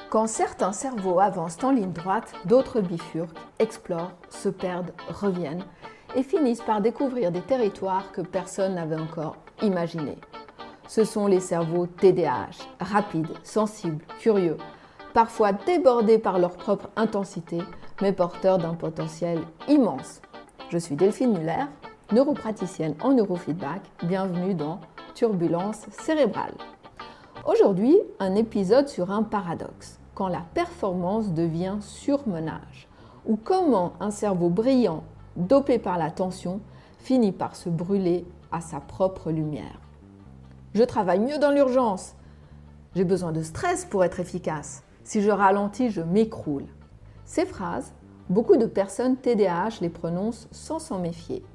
Quand certains cerveaux avancent en ligne droite, d'autres bifurquent, explorent, se perdent, reviennent et finissent par découvrir des territoires que personne n'avait encore imaginés. Ce sont les cerveaux TDAH, rapides, sensibles, curieux, parfois débordés par leur propre intensité, mais porteurs d'un potentiel immense. Je suis Delphine Muller, neuropraticienne en neurofeedback. Bienvenue dans Turbulence cérébrale. Aujourd'hui, un épisode sur un paradoxe, quand la performance devient surmenage, ou comment un cerveau brillant, dopé par la tension, finit par se brûler à sa propre lumière. Je travaille mieux dans l'urgence. J'ai besoin de stress pour être efficace. Si je ralentis, je m'écroule. Ces phrases, beaucoup de personnes TDAH les prononcent sans s'en méfier,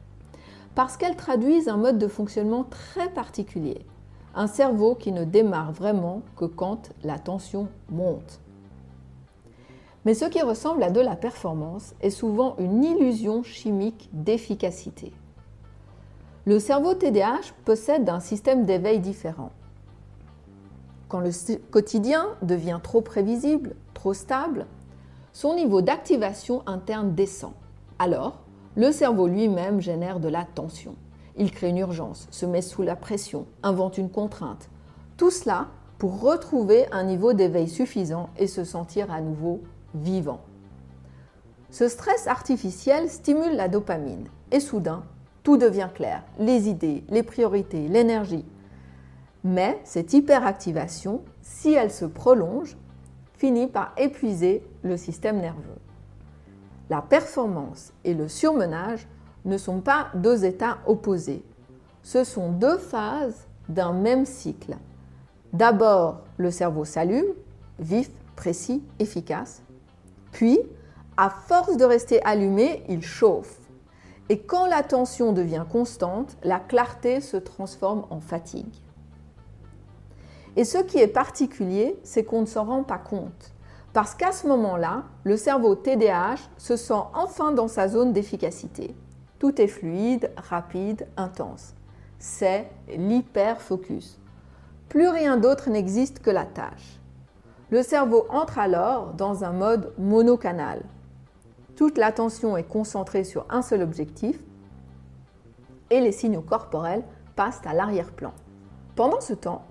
parce qu'elles traduisent un mode de fonctionnement très particulier. Un cerveau qui ne démarre vraiment que quand la tension monte. Mais ce qui ressemble à de la performance est souvent une illusion chimique d'efficacité. Le cerveau TDAH possède un système d'éveil différent. Quand le quotidien devient trop prévisible, trop stable, son niveau d'activation interne descend. Alors, le cerveau lui-même génère de la tension. Il crée une urgence, se met sous la pression, invente une contrainte. Tout cela pour retrouver un niveau d'éveil suffisant et se sentir à nouveau vivant. Ce stress artificiel stimule la dopamine et soudain, tout devient clair. Les idées, les priorités, l'énergie. Mais cette hyperactivation, si elle se prolonge, finit par épuiser le système nerveux. La performance et le surmenage ne sont pas deux états opposés. Ce sont deux phases d'un même cycle. D'abord, le cerveau s'allume, vif, précis, efficace. Puis, à force de rester allumé, il chauffe. Et quand la tension devient constante, la clarté se transforme en fatigue. Et ce qui est particulier, c'est qu'on ne s'en rend pas compte. Parce qu'à ce moment-là, le cerveau TDAH se sent enfin dans sa zone d'efficacité. Tout est fluide, rapide, intense. C'est l'hyperfocus. Plus rien d'autre n'existe que la tâche. Le cerveau entre alors dans un mode monocanal. Toute l'attention est concentrée sur un seul objectif et les signaux corporels passent à l'arrière-plan. Pendant ce temps,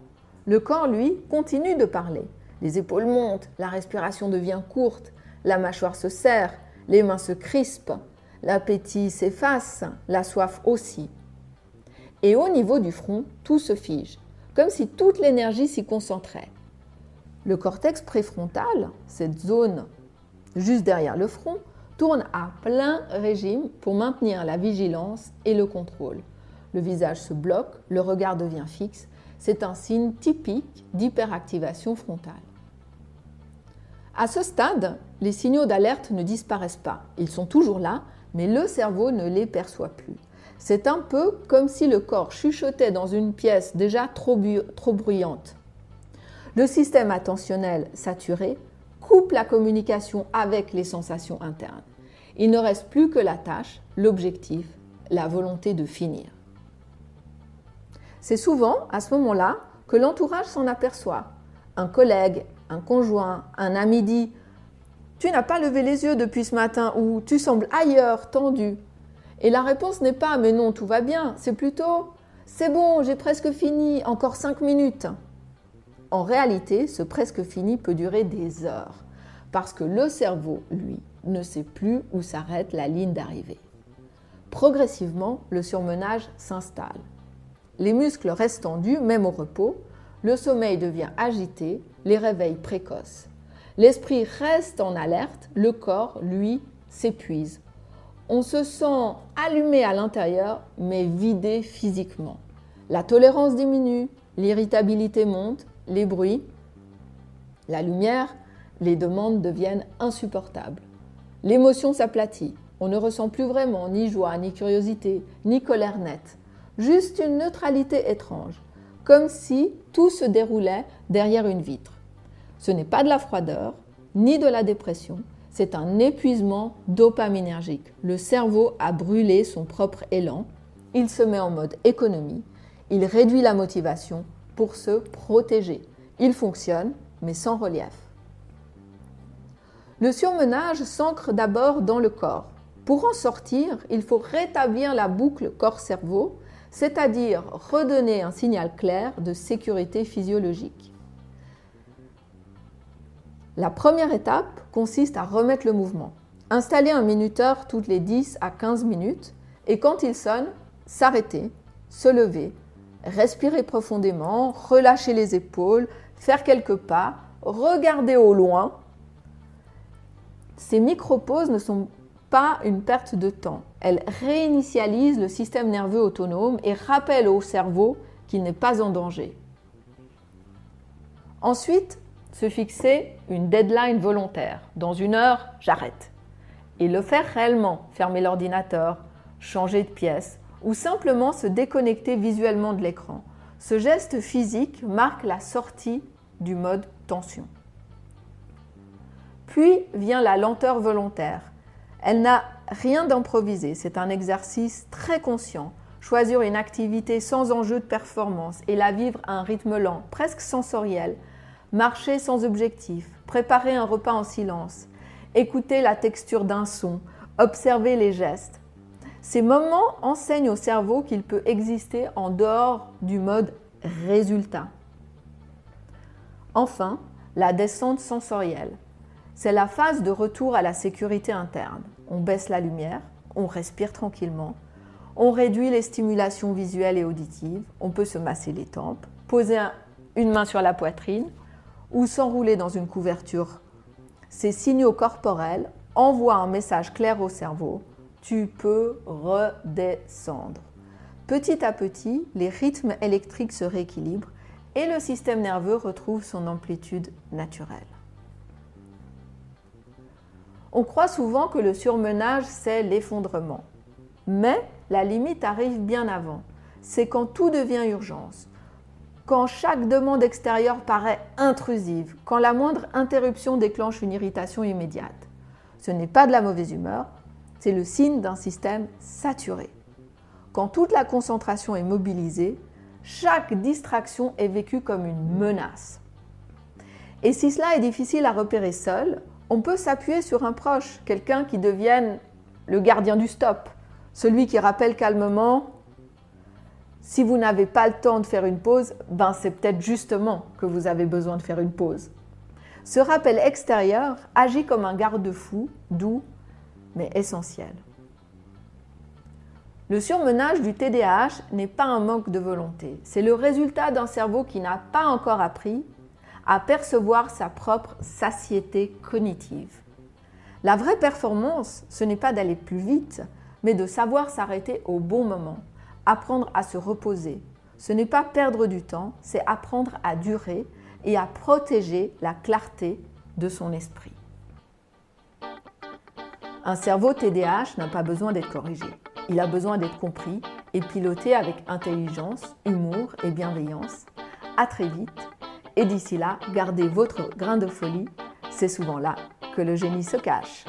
le corps, lui, continue de parler. Les épaules montent, la respiration devient courte, la mâchoire se serre, les mains se crispent. L'appétit s'efface, la soif aussi. Et au niveau du front, tout se fige, comme si toute l'énergie s'y concentrait. Le cortex préfrontal, cette zone juste derrière le front, tourne à plein régime pour maintenir la vigilance et le contrôle. Le visage se bloque, le regard devient fixe. C'est un signe typique d'hyperactivation frontale. À ce stade, les signaux d'alerte ne disparaissent pas. Ils sont toujours là, mais le cerveau ne les perçoit plus. C'est un peu comme si le corps chuchotait dans une pièce déjà trop bruyante. Le système attentionnel saturé coupe la communication avec les sensations internes. Il ne reste plus que la tâche, l'objectif, la volonté de finir. C'est souvent à ce moment-là que l'entourage s'en aperçoit. Un collègue, un conjoint, un ami dit « Tu n'as pas levé les yeux depuis ce matin » ou « Tu sembles ailleurs, tendu ». Et la réponse n'est pas « Mais non, tout va bien », c'est plutôt « C'est bon, j'ai presque fini, encore 5 minutes ». En réalité, ce presque fini peut durer des heures, parce que le cerveau, lui, ne sait plus où s'arrête la ligne d'arrivée. Progressivement, le surmenage s'installe. Les muscles restent tendus, même au repos, le sommeil devient agité, les réveils précoces. L'esprit reste en alerte, le corps, lui, s'épuise. On se sent allumé à l'intérieur, mais vidé physiquement. La tolérance diminue, l'irritabilité monte, les bruits, la lumière, les demandes deviennent insupportables. L'émotion s'aplatit. On ne ressent plus vraiment ni joie, ni curiosité, ni colère nette. Juste une neutralité étrange, comme si tout se déroulait derrière une vitre. Ce n'est pas de la froideur, ni de la dépression, c'est un épuisement dopaminergique. Le cerveau a brûlé son propre élan, il se met en mode économie, il réduit la motivation pour se protéger. Il fonctionne, mais sans relief. Le surmenage s'ancre d'abord dans le corps. Pour en sortir, il faut rétablir la boucle corps-cerveau, c'est-à-dire redonner un signal clair de sécurité physiologique. La première étape consiste à remettre le mouvement. Installer un minuteur toutes les 10 à 15 minutes et quand il sonne, s'arrêter, se lever, respirer profondément, relâcher les épaules, faire quelques pas, regarder au loin. Ces micro-pauses ne sont pas une perte de temps. Elles réinitialisent le système nerveux autonome et rappellent au cerveau qu'il n'est pas en danger. Ensuite, se fixer une deadline volontaire. Dans 1 heure, j'arrête. Et le faire réellement, fermer l'ordinateur, changer de pièce ou simplement se déconnecter visuellement de l'écran. Ce geste physique marque la sortie du mode tension. Puis vient la lenteur volontaire. Elle n'a rien d'improvisé, c'est un exercice très conscient. Choisir une activité sans enjeu de performance et la vivre à un rythme lent, presque sensoriel. Marcher sans objectif, préparer un repas en silence, écouter la texture d'un son, observer les gestes. Ces moments enseignent au cerveau qu'il peut exister en dehors du mode résultat. Enfin, la descente sensorielle. C'est la phase de retour à la sécurité interne. On baisse la lumière, on respire tranquillement, on réduit les stimulations visuelles et auditives, on peut se masser les tempes, poser une main sur la poitrine ou s'enrouler dans une couverture. Ces signaux corporels envoient un message clair au cerveau. Tu peux redescendre. Petit à petit, les rythmes électriques se rééquilibrent et le système nerveux retrouve son amplitude naturelle. On croit souvent que le surmenage, c'est l'effondrement. Mais la limite arrive bien avant. C'est quand tout devient urgence. Quand chaque demande extérieure paraît intrusive, quand la moindre interruption déclenche une irritation immédiate. Ce n'est pas de la mauvaise humeur, c'est le signe d'un système saturé. Quand toute la concentration est mobilisée, chaque distraction est vécue comme une menace. Et si cela est difficile à repérer seul, on peut s'appuyer sur un proche, quelqu'un qui devienne le gardien du stop, celui qui rappelle calmement « si vous n'avez pas le temps de faire une pause, c'est peut-être justement que vous avez besoin de faire une pause ». Ce rappel extérieur agit comme un garde-fou, doux mais essentiel. Le surmenage du TDAH n'est pas un manque de volonté, c'est le résultat d'un cerveau qui n'a pas encore appris à percevoir sa propre satiété cognitive. La vraie performance, ce n'est pas d'aller plus vite, mais de savoir s'arrêter au bon moment, apprendre à se reposer. Ce n'est pas perdre du temps, c'est apprendre à durer et à protéger la clarté de son esprit. Un cerveau TDAH n'a pas besoin d'être corrigé. Il a besoin d'être compris et piloté avec intelligence, humour et bienveillance. À très vite. Et d'ici là, gardez votre grain de folie. C'est souvent là que le génie se cache.